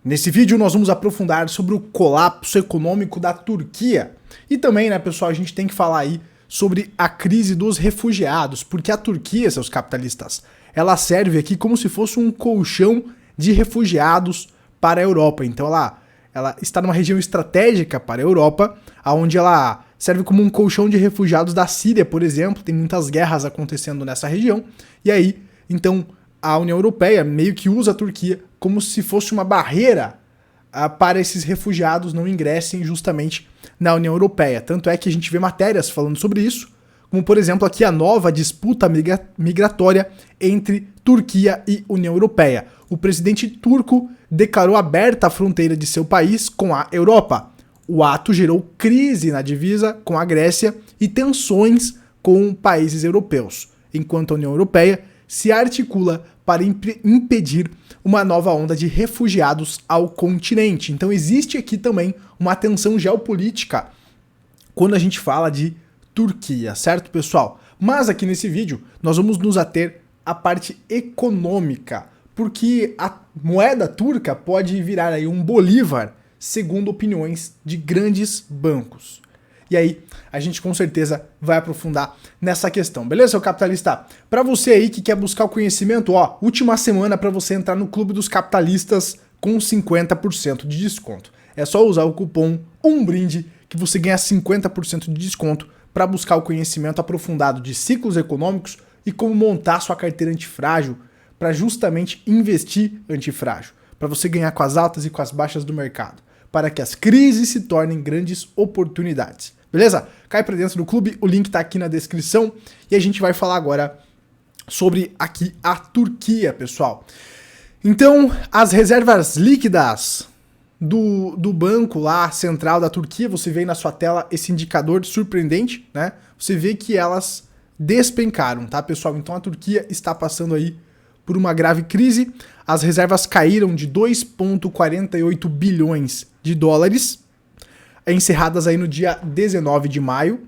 Nesse vídeo nós vamos aprofundar sobre o colapso econômico da Turquia. E também, né, pessoal, a gente tem que falar aí sobre a crise dos refugiados, porque a Turquia, seus capitalistas, ela serve aqui como se fosse um colchão de refugiados para a Europa. Então ela está numa região estratégica para a Europa, onde ela serve como um colchão de refugiados da Síria, por exemplo. Tem muitas guerras acontecendo nessa região. E aí, então, a União Europeia meio que usa a Turquia como se fosse uma barreira para esses refugiados não ingressem justamente na União Europeia. Tanto é que a gente vê matérias falando sobre isso, como por exemplo aqui a nova disputa migratória entre Turquia e União Europeia. O presidente turco declarou aberta a fronteira de seu país com a Europa. O ato gerou crise na divisa com a Grécia e tensões com países europeus, enquanto a União Europeia se articula para impedir uma nova onda de refugiados ao continente. Então existe aqui também uma tensão geopolítica quando a gente fala de Turquia, certo, pessoal? Mas aqui nesse vídeo nós vamos nos ater à parte econômica, porque a moeda turca pode virar aí um bolívar, segundo opiniões de grandes bancos. E aí, a gente com certeza vai aprofundar nessa questão, beleza, seu capitalista? Para você aí que quer buscar o conhecimento, ó, última semana para você entrar no Clube dos Capitalistas com 50% de desconto. É só usar o cupom UMBRINDE que você ganha 50% de desconto para buscar o conhecimento aprofundado de ciclos econômicos e como montar sua carteira antifrágil para justamente investir antifrágil, para você ganhar com as altas e com as baixas do mercado, para que as crises se tornem grandes oportunidades. Beleza? Cai pra dentro do clube, o link tá aqui na descrição e a gente vai falar agora sobre aqui a Turquia, pessoal. Então, as reservas líquidas do banco lá central da Turquia, você vê aí na sua tela esse indicador surpreendente, né? Você vê que elas despencaram, tá, pessoal? Então a Turquia está passando aí por uma grave crise. As reservas caíram de 2,48 bilhões de dólares, encerradas aí no dia 19 de maio,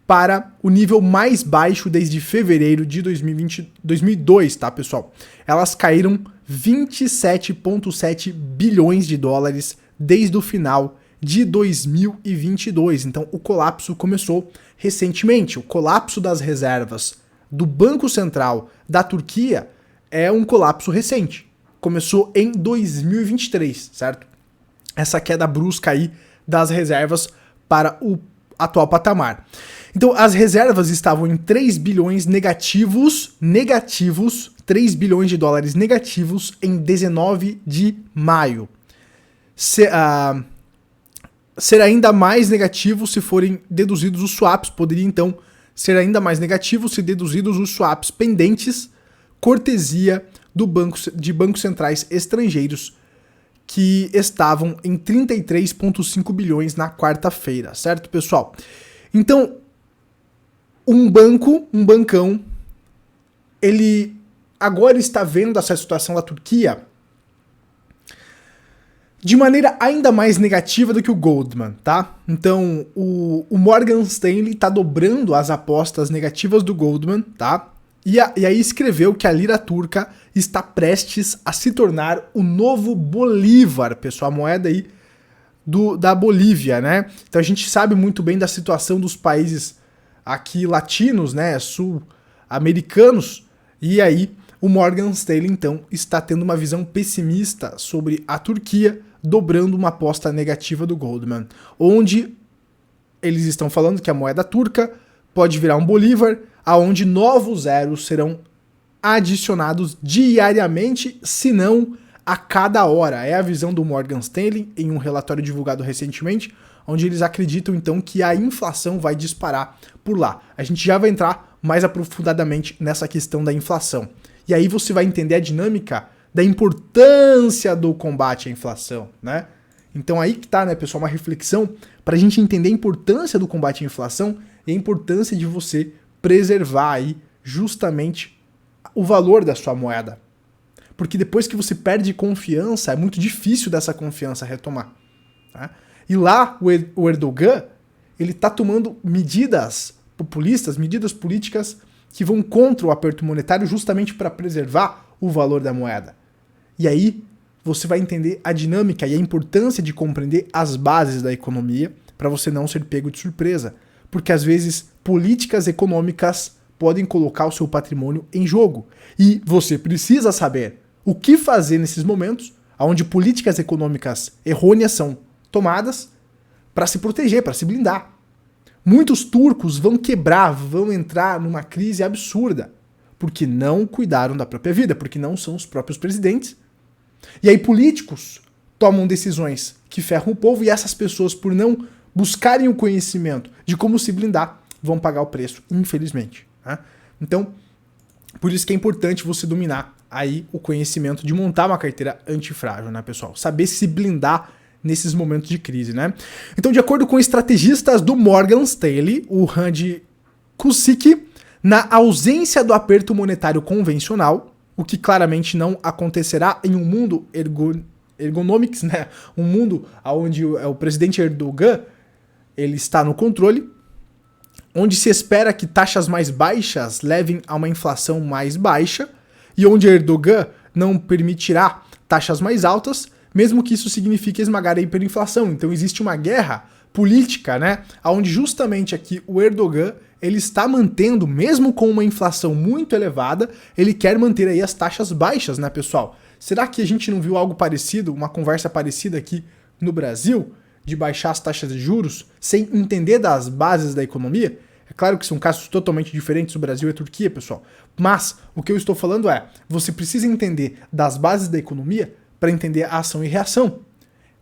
para o nível mais baixo desde fevereiro de 2002, tá, pessoal? Elas caíram 27,7 bilhões de dólares desde o final de 2022. Então, o colapso começou recentemente. O colapso das reservas do Banco Central da Turquia é um colapso recente. Começou em 2023, certo? Essa queda brusca aí das reservas para o atual patamar. Então, as reservas estavam em 3 bilhões negativos, 3 bilhões de dólares negativos em 19 de maio. Será ainda mais negativo se forem deduzidos os swaps, poderia então ser ainda mais negativo se deduzidos os swaps pendentes, cortesia de bancos centrais estrangeiros, que estavam em 33,5 bilhões na quarta-feira, certo, pessoal? Então, um bancão, ele agora está vendo essa situação da Turquia de maneira ainda mais negativa do que o Goldman, tá? Então, o Morgan Stanley está dobrando as apostas negativas do Goldman, tá? E aí escreveu que a lira turca está prestes a se tornar o novo Bolívar, pessoal, a moeda aí da Bolívia, né? Então a gente sabe muito bem da situação dos países aqui latinos, né, sul-americanos, e aí o Morgan Stanley então está tendo uma visão pessimista sobre a Turquia, dobrando uma aposta negativa do Goldman, onde eles estão falando que a moeda turca pode virar um Bolívar, aonde novos zeros serão adicionados diariamente, se não a cada hora. É a visão do Morgan Stanley em um relatório divulgado recentemente, onde eles acreditam então que a inflação vai disparar por lá. A gente já vai entrar mais aprofundadamente nessa questão da inflação. E aí você vai entender a dinâmica da importância do combate à inflação, né? Então aí que tá, né, pessoal, uma reflexão para a gente entender a importância do combate à inflação e a importância de você preservar aí justamente o valor da sua moeda. Porque depois que você perde confiança, é muito difícil dessa confiança retomar. Tá? E lá o Erdogan, ele tá tomando medidas populistas, medidas políticas que vão contra o aperto monetário justamente para preservar o valor da moeda. E aí você vai entender a dinâmica e a importância de compreender as bases da economia para você não ser pego de surpresa. Porque às vezes políticas econômicas podem colocar o seu patrimônio em jogo. E você precisa saber o que fazer nesses momentos onde políticas econômicas errôneas são tomadas para se proteger, para se blindar. Muitos turcos vão quebrar, vão entrar numa crise absurda, porque não cuidaram da própria vida, porque não são os próprios presidentes. E aí políticos tomam decisões que ferram o povo e essas pessoas, por não buscarem o conhecimento de como se blindar, vão pagar o preço, infelizmente. Né? Então, por isso que é importante você dominar aí o conhecimento de montar uma carteira antifrágil, né, pessoal? Saber se blindar nesses momentos de crise, né? Então, de acordo com estrategistas do Morgan Stanley, o Rand Kucik, na ausência do aperto monetário convencional, o que claramente não acontecerá em um mundo ergonomics, né? Um mundo onde o presidente Erdogan ele está no controle, onde se espera que taxas mais baixas levem a uma inflação mais baixa, e onde Erdogan não permitirá taxas mais altas, mesmo que isso signifique esmagar a hiperinflação. Então existe uma guerra política, né, onde justamente aqui o Erdogan ele está mantendo, mesmo com uma inflação muito elevada, ele quer manter aí as taxas baixas, né, pessoal? Será que a gente não viu algo parecido, uma conversa parecida aqui no Brasil, de baixar as taxas de juros sem entender das bases da economia? É claro que são casos totalmente diferentes, o Brasil e a Turquia, pessoal. Mas o que eu estou falando é, você precisa entender das bases da economia para entender a ação e reação.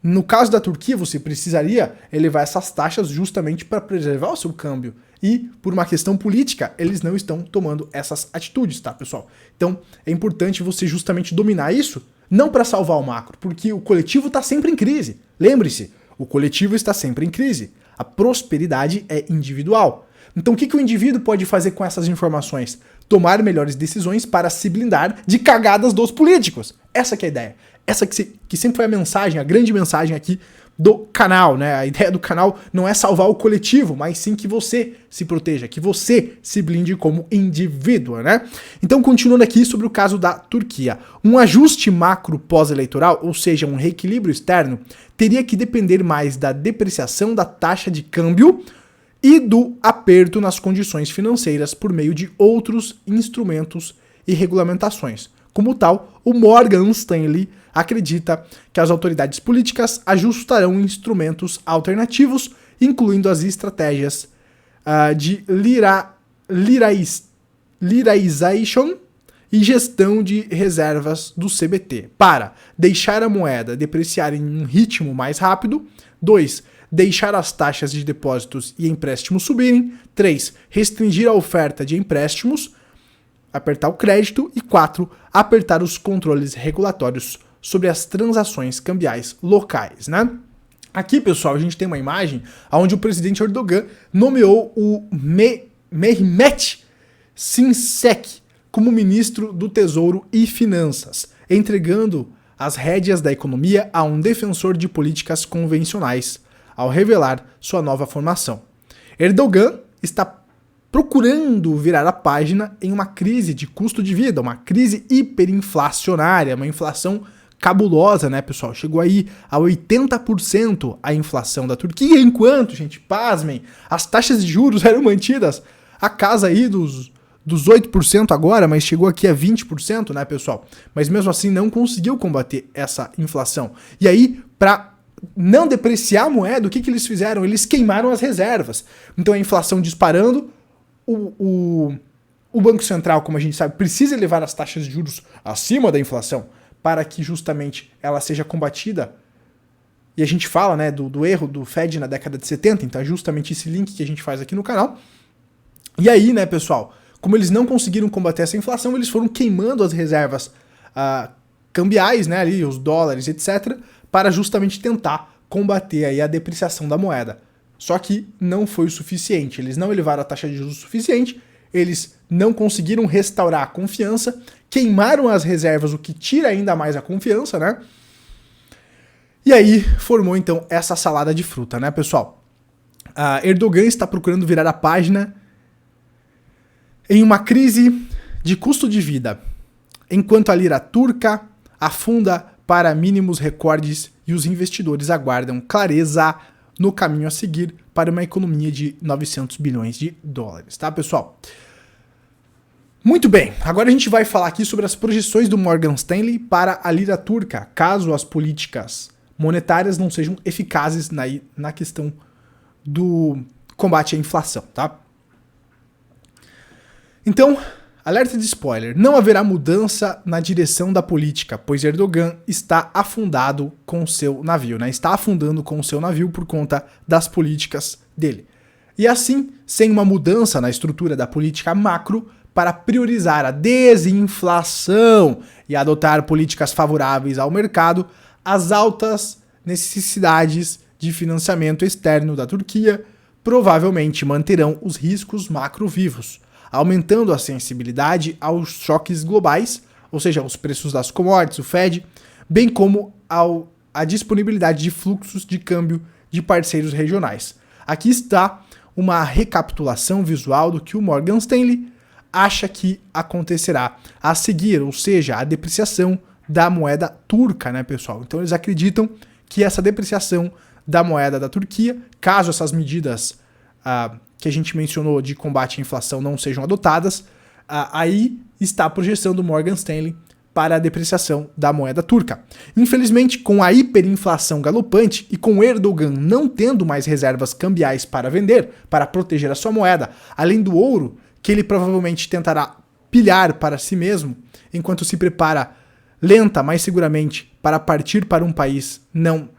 No caso da Turquia, você precisaria elevar essas taxas justamente para preservar o seu câmbio. E, por uma questão política, eles não estão tomando essas atitudes, tá, pessoal? Então, é importante você justamente dominar isso, não para salvar o macro, porque o coletivo está sempre em crise. Lembre-se, o coletivo está sempre em crise. A prosperidade é individual. Então, o que o indivíduo pode fazer com essas informações? Tomar melhores decisões para se blindar de cagadas dos políticos. Essa que é a ideia. Essa que sempre foi a mensagem, a grande mensagem aqui do canal, né? A ideia do canal não é salvar o coletivo, mas sim que você se proteja, que você se blinde como indivíduo, né? Então, continuando aqui sobre o caso da Turquia. Um ajuste macro pós-eleitoral, ou seja, um reequilíbrio externo, teria que depender mais da depreciação da taxa de câmbio e do aperto nas condições financeiras por meio de outros instrumentos e regulamentações. Como tal, o Morgan Stanley acredita que as autoridades políticas ajustarão instrumentos alternativos, incluindo as estratégias de liraization e gestão de reservas do CBT, para deixar a moeda depreciar em um ritmo mais rápido. 2. Deixar as taxas de depósitos e empréstimos subirem. 3. Restringir a oferta de empréstimos, apertar o crédito. E 4. Apertar os controles regulatórios sobre as transações cambiais locais, né? Aqui, pessoal, a gente tem uma imagem onde o presidente Erdogan nomeou o Mehmet Şimşek como ministro do Tesouro e Finanças, entregando as rédeas da economia a um defensor de políticas convencionais, ao revelar sua nova formação. Erdogan está procurando virar a página em uma crise de custo de vida, uma crise hiperinflacionária, uma inflação cabulosa, né, pessoal? Chegou aí a 80% a inflação da Turquia, enquanto, gente, pasmem, as taxas de juros eram mantidas a casa aí dos 8% agora, mas chegou aqui a 20%, né, pessoal? Mas mesmo assim não conseguiu combater essa inflação. E aí, para não depreciar a moeda, o que eles fizeram? Eles queimaram as reservas. Então a inflação disparando, o Banco Central, como a gente sabe, precisa elevar as taxas de juros acima da inflação para que justamente ela seja combatida. E a gente fala, né, do erro do Fed na década de 70, então é justamente esse link que a gente faz aqui no canal. E aí, né, pessoal, como eles não conseguiram combater essa inflação, eles foram queimando as reservas cambiais, né, ali, os dólares, etc., para justamente tentar combater aí a depreciação da moeda. Só que não foi o suficiente, eles não elevaram a taxa de juros o suficiente, eles não conseguiram restaurar a confiança, queimaram as reservas, o que tira ainda mais a confiança, né? E aí formou então essa salada de fruta, né, pessoal? Erdogan está procurando virar a página em uma crise de custo de vida, enquanto a lira turca afunda para mínimos recordes e os investidores aguardam clareza no caminho a seguir para uma economia de 900 bilhões de dólares, tá, pessoal? Muito bem, agora a gente vai falar aqui sobre as projeções do Morgan Stanley para a lira turca, caso as políticas monetárias não sejam eficazes na questão do combate à inflação, tá? Então, alerta de spoiler, não haverá mudança na direção da política, pois Erdogan está afundado com o seu navio, né? Está afundando com o seu navio por conta das políticas dele. E assim, sem uma mudança na estrutura da política macro, para priorizar a desinflação e adotar políticas favoráveis ao mercado, as altas necessidades de financiamento externo da Turquia provavelmente manterão os riscos macro vivos, aumentando a sensibilidade aos choques globais, ou seja, os preços das commodities, o Fed, bem como a disponibilidade de fluxos de câmbio de parceiros regionais. Aqui está uma recapitulação visual do que o Morgan Stanley acha que acontecerá a seguir, ou seja, a depreciação da moeda turca, né, pessoal? Então eles acreditam que essa depreciação da moeda da Turquia, caso essas medidas que a gente mencionou de combate à inflação não sejam adotadas, aí está a projeção do Morgan Stanley para a depreciação da moeda turca. Infelizmente, com a hiperinflação galopante e com Erdogan não tendo mais reservas cambiais para vender, para proteger a sua moeda, além do ouro, que ele provavelmente tentará pilhar para si mesmo, enquanto se prepara lenta, mas seguramente, para partir para um país não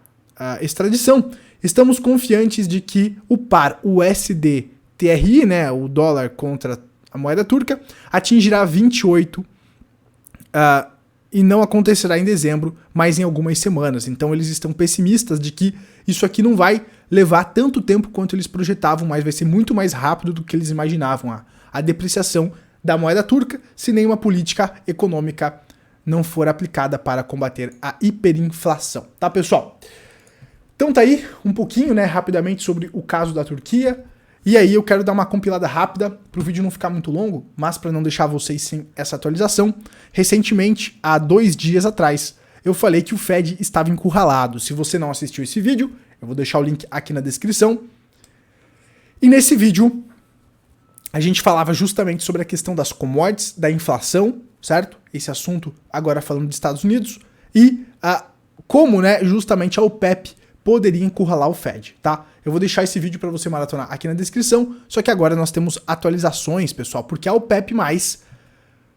extradição, estamos confiantes de que o par USD-TRI, né, o dólar contra a moeda turca, atingirá 28 e não acontecerá em dezembro, mas em algumas semanas. Então eles estão pessimistas de que isso aqui não vai levar tanto tempo quanto eles projetavam, mas vai ser muito mais rápido do que eles imaginavam a depreciação da moeda turca, se nenhuma política econômica não for aplicada para combater a hiperinflação. Tá, pessoal? Então tá aí um pouquinho, né, rapidamente sobre o caso da Turquia. E aí eu quero dar uma compilada rápida para o vídeo não ficar muito longo, mas para não deixar vocês sem essa atualização. Recentemente, há 2 dias atrás, eu falei que o Fed estava encurralado. Se você não assistiu esse vídeo, eu vou deixar o link aqui na descrição. E nesse vídeo, a gente falava justamente sobre a questão das commodities, da inflação, certo? Esse assunto agora falando dos Estados Unidos. E como, né, justamente a OPEP poderia encurralar o Fed, tá? Eu vou deixar esse vídeo para você maratonar aqui na descrição, só que agora nós temos atualizações, pessoal, porque a OPEP+,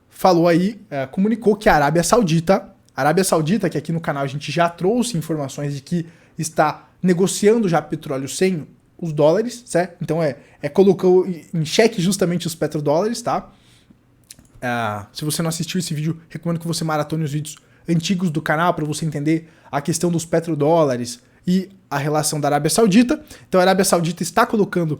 falou aí, comunicou que a Arábia Saudita, que aqui no canal a gente já trouxe informações de que está negociando já petróleo sem os dólares, certo? Então colocou em xeque justamente os petrodólares, tá? Se você não assistiu esse vídeo, recomendo que você maratone os vídeos antigos do canal para você entender a questão dos petrodólares e a relação da Arábia Saudita. Então a Arábia Saudita está colocando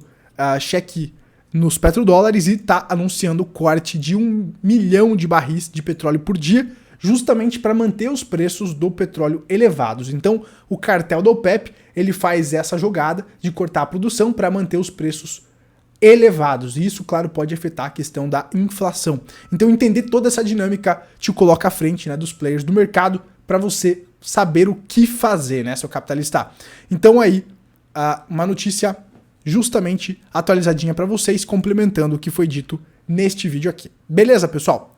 cheque nos petrodólares e está anunciando o corte de 1 milhão de barris de petróleo por dia, justamente para manter os preços do petróleo elevados. Então o cartel da OPEP, ele faz essa jogada de cortar a produção para manter os preços elevados. E isso, claro, pode afetar a questão da inflação. Então entender toda essa dinâmica te coloca à frente, né, dos players do mercado para você saber o que fazer, né, seu capitalista. Então aí, uma notícia justamente atualizadinha para vocês, complementando o que foi dito neste vídeo aqui. Beleza, pessoal?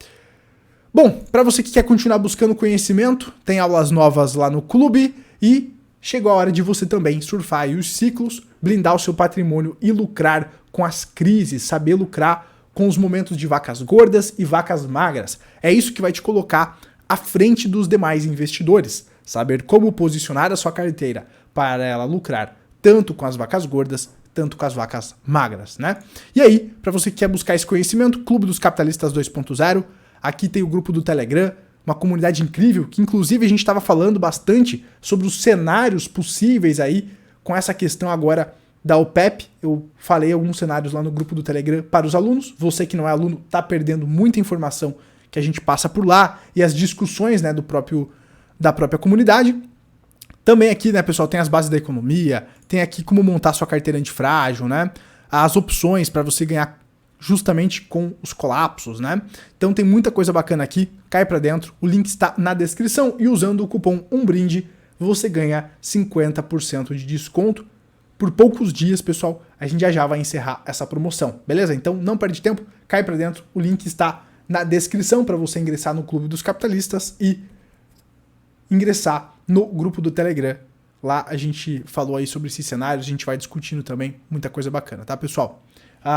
Bom, para você que quer continuar buscando conhecimento, tem aulas novas lá no clube e chegou a hora de você também surfar aí os ciclos, blindar o seu patrimônio e lucrar com as crises, saber lucrar com os momentos de vacas gordas e vacas magras. É isso que vai te colocar à frente dos demais investidores. Saber como posicionar a sua carteira para ela lucrar tanto com as vacas gordas, tanto com as vacas magras, né? E aí, para você que quer buscar esse conhecimento, Clube dos Capitalistas 2.0, aqui tem o grupo do Telegram, uma comunidade incrível, que inclusive a gente estava falando bastante sobre os cenários possíveis aí com essa questão agora da OPEP. Eu falei alguns cenários lá no grupo do Telegram para os alunos. Você que não é aluno está perdendo muita informação que a gente passa por lá e as discussões, né, da própria comunidade. Também aqui, né, pessoal, tem as bases da economia, tem aqui como montar sua carteira antifrágil, né, as opções para você ganhar justamente com os colapsos, né? Então tem muita coisa bacana aqui, cai pra dentro, o link está na descrição e usando o cupom UMBRINDE você ganha 50% de desconto. Por poucos dias, pessoal, a gente já vai encerrar essa promoção, beleza? Então não perde tempo, cai pra dentro, o link está na descrição para você ingressar no Clube dos Capitalistas e ingressar no grupo do Telegram. Lá a gente falou aí sobre esses cenários, a gente vai discutindo também muita coisa bacana, tá, pessoal?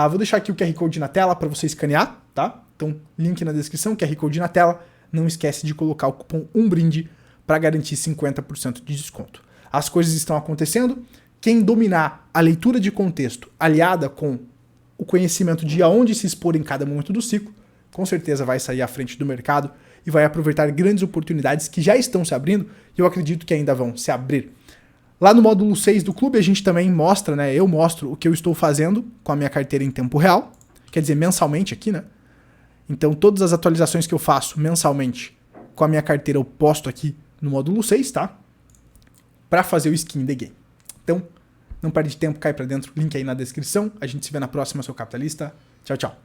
Vou deixar aqui o QR Code na tela para você escanear, tá? Então, link na descrição, QR Code na tela. Não esquece de colocar o cupom UMBRINDE para garantir 50% de desconto. As coisas estão acontecendo. Quem dominar a leitura de contexto aliada com o conhecimento de aonde se expor em cada momento do ciclo, com certeza vai sair à frente do mercado e vai aproveitar grandes oportunidades que já estão se abrindo e eu acredito que ainda vão se abrir. Lá no módulo 6 do clube a gente também mostra, né? Eu mostro o que eu estou fazendo com a minha carteira em tempo real, quer dizer, mensalmente aqui, né? Então todas as atualizações que eu faço mensalmente com a minha carteira eu posto aqui no módulo 6, tá? Para fazer o skin the game. Então, não perde tempo, cai pra dentro, link aí na descrição. A gente se vê na próxima, seu capitalista. Tchau, tchau.